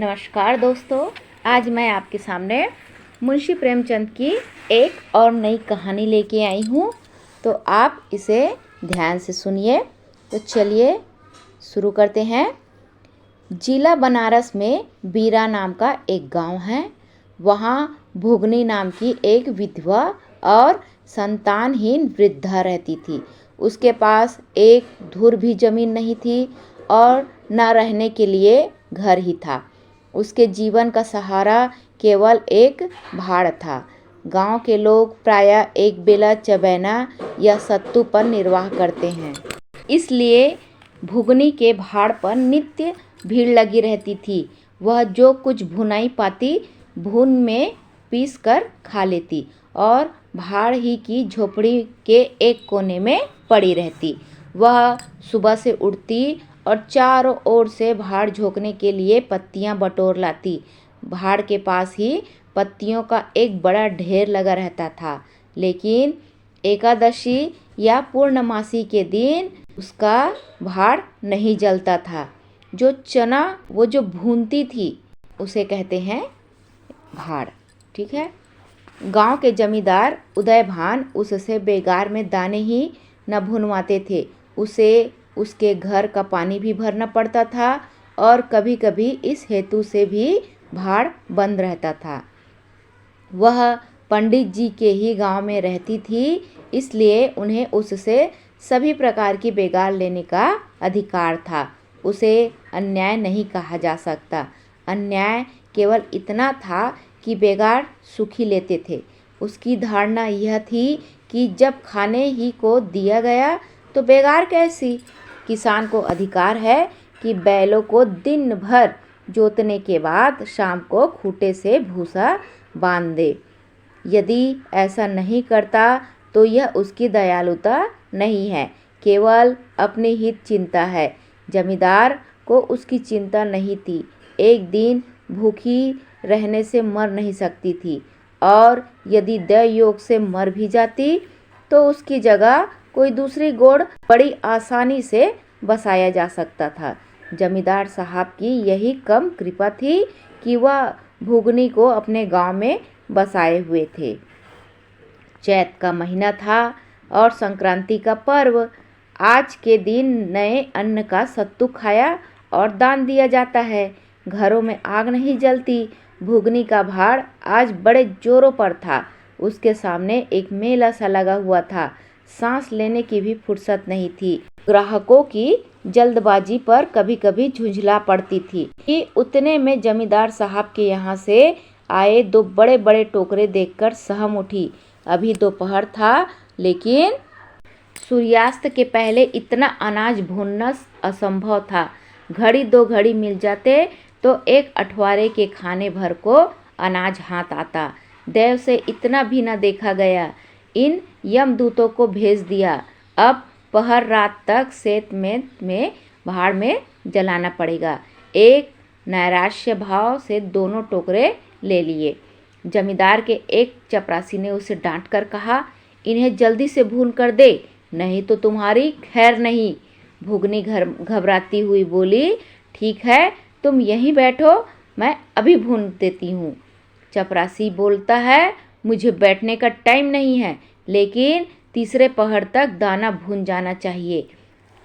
नमस्कार दोस्तों, आज मैं आपके सामने मुंशी प्रेमचंद की एक और नई कहानी लेके आई हूँ। तो आप इसे ध्यान से सुनिए। तो चलिए शुरू करते हैं। जिला बनारस में बीरा नाम का एक गांव है। वहाँ भुगनी नाम की एक विधवा और संतानहीन वृद्धा रहती थी। उसके पास एक धुर भी जमीन नहीं थी और न रहने के लिए घर ही था। उसके जीवन का सहारा केवल एक भाड़ था। गांव के लोग प्रायः एक बेला चबैना या सत्तू पर निर्वाह करते हैं, इसलिए भुगनी के भाड़ पर नित्य भीड़ लगी रहती थी। वह जो कुछ भुनाई पाती भून में पीस कर खा लेती और भाड़ ही की झोपड़ी के एक कोने में पड़ी रहती। वह सुबह से उठती और चारों ओर से भाड़ झोंकने के लिए पत्तियां बटोर लाती। भाड़ के पास ही पत्तियों का एक बड़ा ढेर लगा रहता था, लेकिन एकादशी या पूर्णमासी के दिन उसका भाड़ नहीं जलता था। जो चना वो जो भूनती थी उसे कहते हैं भाड़। ठीक है। गांव के जमींदार उदयभान उससे बेगार में दाने ही न भुनवाते थे। उसे उसके घर का पानी भी भरना पड़ता था और कभी कभी इस हेतु से भी भाड़ बंद रहता था। वह पंडित जी के ही गांव में रहती थी, इसलिए उन्हें उससे सभी प्रकार की बेगार लेने का अधिकार था। उसे अन्याय नहीं कहा जा सकता। अन्याय केवल इतना था कि बेगार सुखी लेते थे। उसकी धारणा यह थी कि जब खाने ही को दिया गया तो बेगार कैसी। किसान को अधिकार है कि बैलों को दिन भर जोतने के बाद शाम को खूंटे से भूसा बांध दे। यदि ऐसा नहीं करता तो यह उसकी दयालुता नहीं है, केवल अपनी हित चिंता है। जमींदार को उसकी चिंता नहीं थी। एक दिन भूखी रहने से मर नहीं सकती थी और यदि दयोग से मर भी जाती तो उसकी जगह कोई दूसरी गोड़ बड़ी आसानी से बसाया जा सकता था। जमींदार साहब की यही कम कृपा थी कि वह भुगनी को अपने गांव में बसाए हुए थे। चैत का महीना था और संक्रांति का पर्व। आज के दिन नए अन्न का सत्तू खाया और दान दिया जाता है। घरों में आग नहीं जलती। भुगनी का भाड़ आज बड़े जोरों पर था। उसके सामने एक मेला सा लगा हुआ था। सांस लेने की भी फुर्सत नहीं थी। ग्राहकों की जल्दबाजी पर कभी कभी झुंझला पड़ती थी कि उतने में जमींदार साहब के यहाँ से आए दो बड़े बड़े टोकरे देखकर सहम उठी। अभी दोपहर था, लेकिन सूर्यास्त के पहले इतना अनाज भूनना असंभव था। घड़ी दो घड़ी मिल जाते तो एक अठवारे के खाने भर को अनाज हाथ आता। देव से इतना भी न देखा गया। इन यमदूतों को भेज दिया। अब पहर रात तक सेत में भाड़ में जलाना पड़ेगा। एक नैराश्य भाव से दोनों टोकरे ले लिए। जमींदार के एक चपरासी ने उसे डांट कर कहा, इन्हें जल्दी से भून कर दे, नहीं तो तुम्हारी खैर नहीं। भुगनी घबराती हुई बोली, ठीक है, तुम यहीं बैठो, मैं अभी भून देती हूँ। चपरासी बोलता है, मुझे बैठने का टाइम नहीं है, लेकिन तीसरे पहर तक दाना भून जाना चाहिए।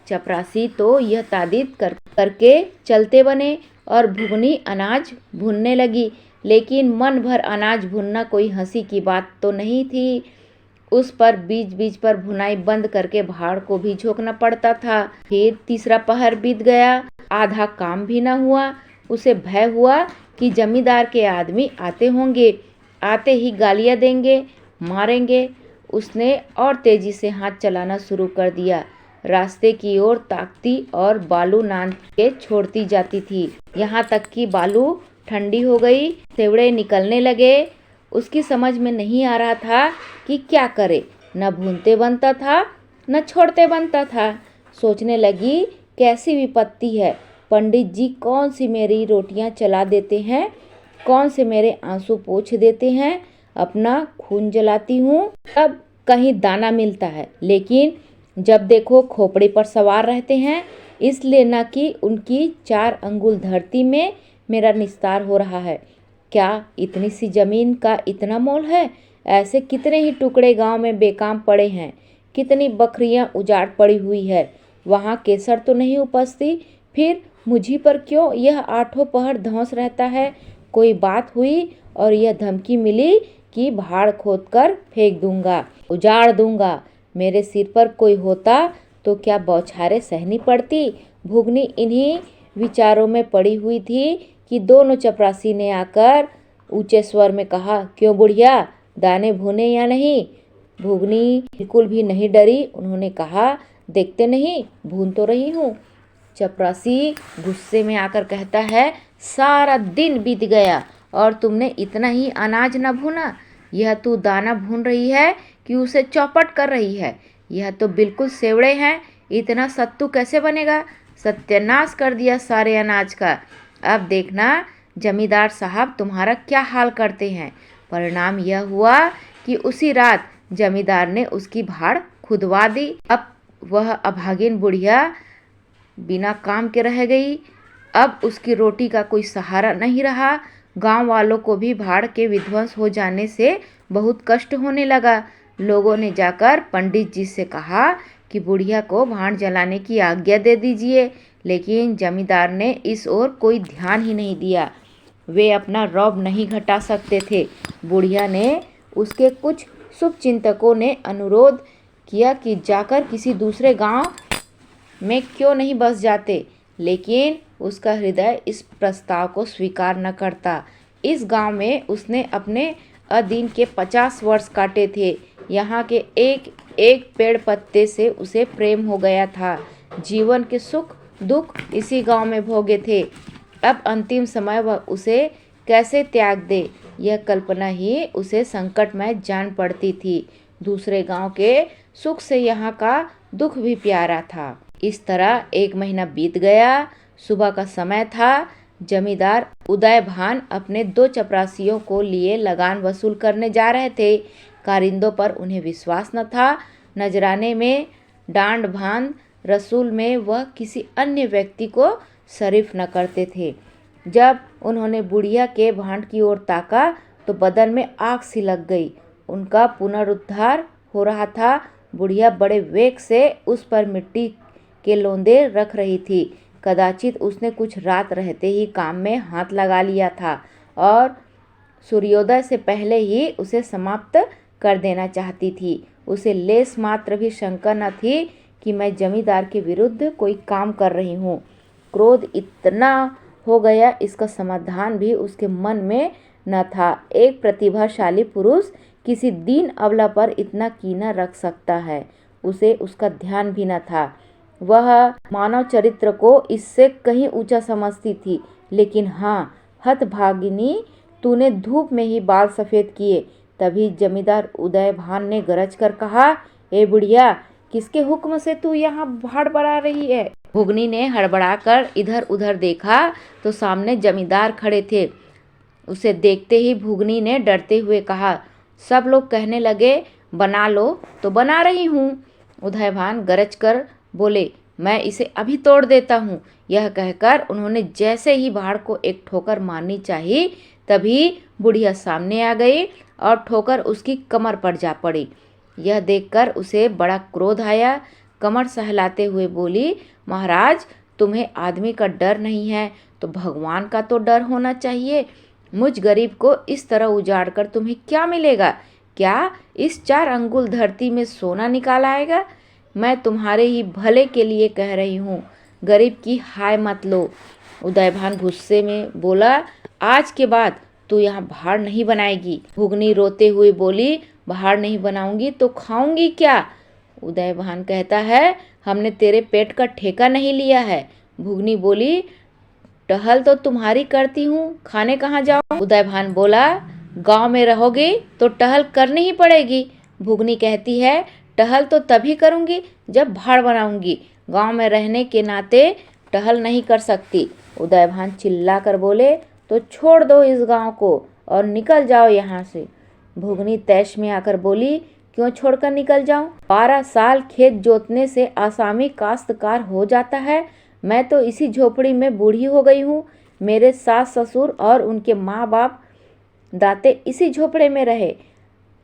चपरासी तो यह ताकीद करके चलते बने और भुगनी अनाज भूनने लगी, लेकिन मन भर अनाज भूनना कोई हंसी की बात तो नहीं थी। उस पर बीच बीच पर भुनाई बंद करके भाड़ को भी झोंकना पड़ता था। फिर तीसरा पहर बीत गया, आधा काम भी न हुआ। उसे भय हुआ कि जमींदार के आदमी आते होंगे, आते ही गालियां देंगे, मारेंगे। उसने और तेजी से हाथ चलाना शुरू कर दिया। रास्ते की ओर ताकती और बालू नान के छोड़ती जाती थी, यहाँ तक कि बालू ठंडी हो गई, सेवड़े निकलने लगे। उसकी समझ में नहीं आ रहा था कि क्या करे। न भूनते बनता था न छोड़ते बनता था। सोचने लगी, कैसी विपत्ति है। पंडित जी कौन सी मेरी रोटियां चला देते हैं, कौन से मेरे आंसू पोंछ देते हैं। अपना खून जलाती हूँ तब कहीं दाना मिलता है, लेकिन जब देखो खोपड़ी पर सवार रहते हैं, इसलिए न कि उनकी 4 अंगुल धरती में मेरा निस्तार हो रहा है। क्या इतनी सी जमीन का इतना मोल है? ऐसे कितने ही टुकड़े गांव में बेकाम पड़े हैं, कितनी बकरियां उजाड़ पड़ी हुई है, वहाँ केसर तो नहीं उपजती, फिर मुझी पर क्यों यह आठों पहर धौंस रहता है? कोई बात हुई और यह धमकी मिली कि भाड़ खोद कर फेंक दूंगा, उजाड़ दूंगा। मेरे सिर पर कोई होता तो क्या बौछारें सहनी पड़ती। भुगनी इन्हीं विचारों में पड़ी हुई थी कि दोनों चपरासी ने आकर ऊंचे स्वर में कहा, क्यों बुढ़िया, दाने भुने या नहीं? भुगनी बिल्कुल भी नहीं डरी। उन्होंने कहा, देखते नहीं, भून तो रही हूँ। चपरासी गुस्से में आकर कहता है, सारा दिन बीत गया और तुमने इतना ही अनाज न भुना? यह तू दाना भून रही है कि उसे चौपट कर रही है? यह तो बिल्कुल सेवड़े हैं, इतना सत्तू कैसे बनेगा? सत्यानाश कर दिया सारे अनाज का। अब देखना जमींदार साहब तुम्हारा क्या हाल करते हैं। परिणाम यह हुआ कि उसी रात जमींदार ने उसकी भाड़ खुदवा दी। अब वह अभागिन बुढ़िया बिना काम के रह गई। अब उसकी रोटी का कोई सहारा नहीं रहा। गांव वालों को भी भाड़ के विध्वंस हो जाने से बहुत कष्ट होने लगा। लोगों ने जाकर पंडित जी से कहा कि बुढ़िया को भाड़ जलाने की आज्ञा दे दीजिए, लेकिन जमींदार ने इस ओर कोई ध्यान ही नहीं दिया। वे अपना रौब नहीं घटा सकते थे। बुढ़िया ने उसके कुछ शुभचिंतकों ने अनुरोध किया कि जाकर किसी दूसरे गांव में क्यों नहीं बस जाते, लेकिन उसका हृदय इस प्रस्ताव को स्वीकार न करता। इस गांव में उसने अपने अधीन के 50 वर्ष काटे थे। यहाँ के एक एक पेड़ पत्ते से उसे प्रेम हो गया था। जीवन के सुख दुख इसी गांव में भोगे थे। अब अंतिम समय वह उसे कैसे त्याग दे, यह कल्पना ही उसे संकटमय जान पड़ती थी। दूसरे गांव के सुख से यहाँ का दुख भी प्यारा था। इस तरह 1 महीना बीत गया। सुबह का समय था। जमींदार उदयभान अपने 2 चपरासियों को लिए लगान वसूल करने जा रहे थे। कारिंदों पर उन्हें विश्वास न था। नजराने में डांड भान, रसूल में वह किसी अन्य व्यक्ति को शरीफ न करते थे। जब उन्होंने बुढ़िया के भांड की ओर ताका तो बदन में आग सी लग गई। उनका पुनरुद्धार हो रहा था। बुढ़िया बड़े वेग से उस पर मिट्टी के लोंदे रख रही थी। कदाचित उसने कुछ रात रहते ही काम में हाथ लगा लिया था और सूर्योदय से पहले ही उसे समाप्त कर देना चाहती थी। उसे लेस मात्र भी शंका न थी कि मैं जमींदार के विरुद्ध कोई काम कर रही हूँ। क्रोध इतना हो गया, इसका समाधान भी उसके मन में न था। एक प्रतिभाशाली पुरुष किसी दीन अबला पर इतना कीना रख सकता है, उसे उसका ध्यान भी न था। वह मानव चरित्र को इससे कहीं ऊंचा समझती थी। लेकिन हाँ, हतभागिनी, तूने धूप में ही बाल सफ़ेद किए। तभी जमींदार उदयभान ने गरज कर कहा, ए बुढ़िया, किसके हुक्म से तू यहाँ भाड़ बढ़ा रही है? भुगनी ने हड़बड़ाकर इधर उधर देखा तो सामने जमींदार खड़े थे। उसे देखते ही भुगनी ने डरते हुए कहा, सब लोग कहने लगे बना लो तो बना रही हूँ। उदयभान गरज कर बोले, मैं इसे अभी तोड़ देता हूँ। यह कहकर उन्होंने जैसे ही भाड़ को एक ठोकर मारनी चाहिए, तभी बुढ़िया सामने आ गई और ठोकर उसकी कमर पर जा पड़ी। यह देखकर उसे बड़ा क्रोध आया। कमर सहलाते हुए बोली, महाराज, तुम्हें आदमी का डर नहीं है तो भगवान का तो डर होना चाहिए। मुझ गरीब को इस तरह उजाड़ कर तुम्हें क्या मिलेगा? क्या इस 4 अंगुल धरती में सोना निकाल आएगा? मैं तुम्हारे ही भले के लिए कह रही हूँ, गरीब की हाय मत लो। उदयभान गुस्से में बोला, आज के बाद तू यहाँ भाड़ नहीं बनाएगी। भुगनी रोते हुए बोली, भाड़ नहीं बनाऊंगी तो खाऊंगी क्या? उदयभान कहता है, हमने तेरे पेट का ठेका नहीं लिया है। भुगनी बोली, टहल तो तुम्हारी करती हूँ, खाने कहाँ जाऊँ? उदयभान बोला, गांव में रहोगे तो टहल करनी ही पड़ेगी। भुगनी कहती है, टहल तो तभी करूँगी जब भाड़ बनाऊंगी, गांव में रहने के नाते टहल नहीं कर सकती। उदयभान चिल्ला कर बोले, तो छोड़ दो इस गांव को और निकल जाओ यहाँ से। भुगनी तैश में आकर बोली, क्यों छोड़कर निकल जाऊं? 12 साल खेत जोतने से आसामी काश्तकार हो जाता है। मैं तो इसी झोपड़ी में बूढ़ी हो गई हूँ। मेरे सास ससुर और उनके माँ बाप दाते इसी झोपड़े में रहे।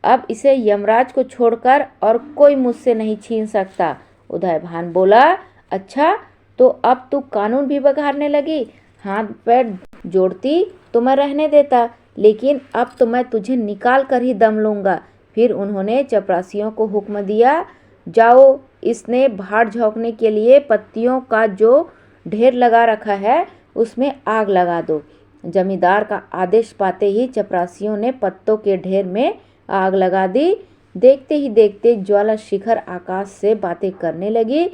अब इसे यमराज को छोड़कर और कोई मुझसे नहीं छीन सकता। उदयभान बोला, अच्छा तो अब तू कानून भी बघाड़ने लगी? हाथ पैर जोड़ती तो मैं रहने देता, लेकिन अब तो मैं तुझे निकाल कर ही दम लूंगा। फिर उन्होंने चपरासियों को हुक्म दिया, जाओ इसने भाड़ झोंकने के लिए पत्तियों का जो ढेर लगा रखा है उसमें आग लगा दो। जमींदार का आदेश पाते ही चपरासियों ने पत्तों के ढेर में आग लगा दी। देखते ही देखते ज्वाला शिखर आकाश से बातें करने लगी।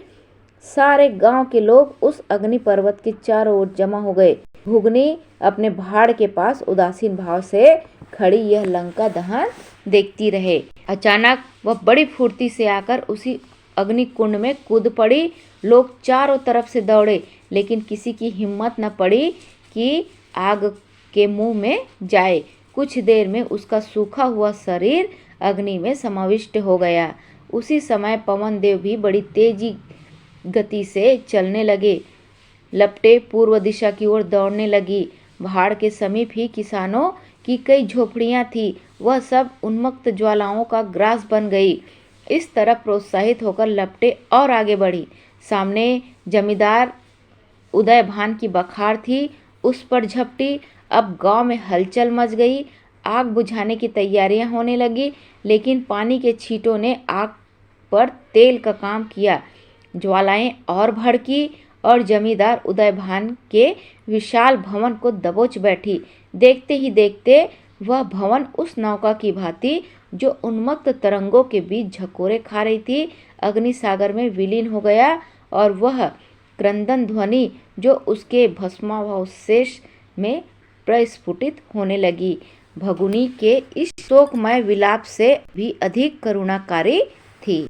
सारे गांव के लोग उस अग्नि पर्वत के चारों ओर जमा हो गए। भुगनी अपने भाड़ के पास उदासीन भाव से खड़ी यह लंका दहन देखती रहे। अचानक वह बड़ी फुर्ती से आकर उसी अग्नि कुंड में कूद पड़ी। लोग चारों तरफ से दौड़े, लेकिन किसी की हिम्मत न पड़ी कि आग के मुंह में जाए। कुछ देर में उसका सूखा हुआ शरीर अग्नि में समाविष्ट हो गया। उसी समय पवन देव भी बड़ी तेजी गति से चलने लगे। लपटे पूर्व दिशा की ओर दौड़ने लगी। भाड़ के समीप ही किसानों की कई झोपड़ियां थी, वह सब उन्मत्त ज्वालाओं का ग्रास बन गई। इस तरफ प्रोत्साहित होकर लपटे और आगे बढ़ी। सामने जमींदार उदयभान की बखार थी, उस पर झपटी। अब गांव में हलचल मच गई। आग बुझाने की तैयारियां होने लगी, लेकिन पानी के छींटों ने आग पर तेल का काम किया। ज्वालाएं और भड़की और जमींदार उदयभान के विशाल भवन को दबोच बैठी। देखते ही देखते वह भवन उस नौका की भांति जो उन्मत्त तरंगों के बीच झकोरे खा रही थी, अग्नि सागर में विलीन हो गया। और वह क्रंदन ध्वनि जो उसके भस्मावशेष में प्रस्फुटित होने लगी, भगुनी के इस शोकमय विलाप से भी अधिक करुणाकारी थी।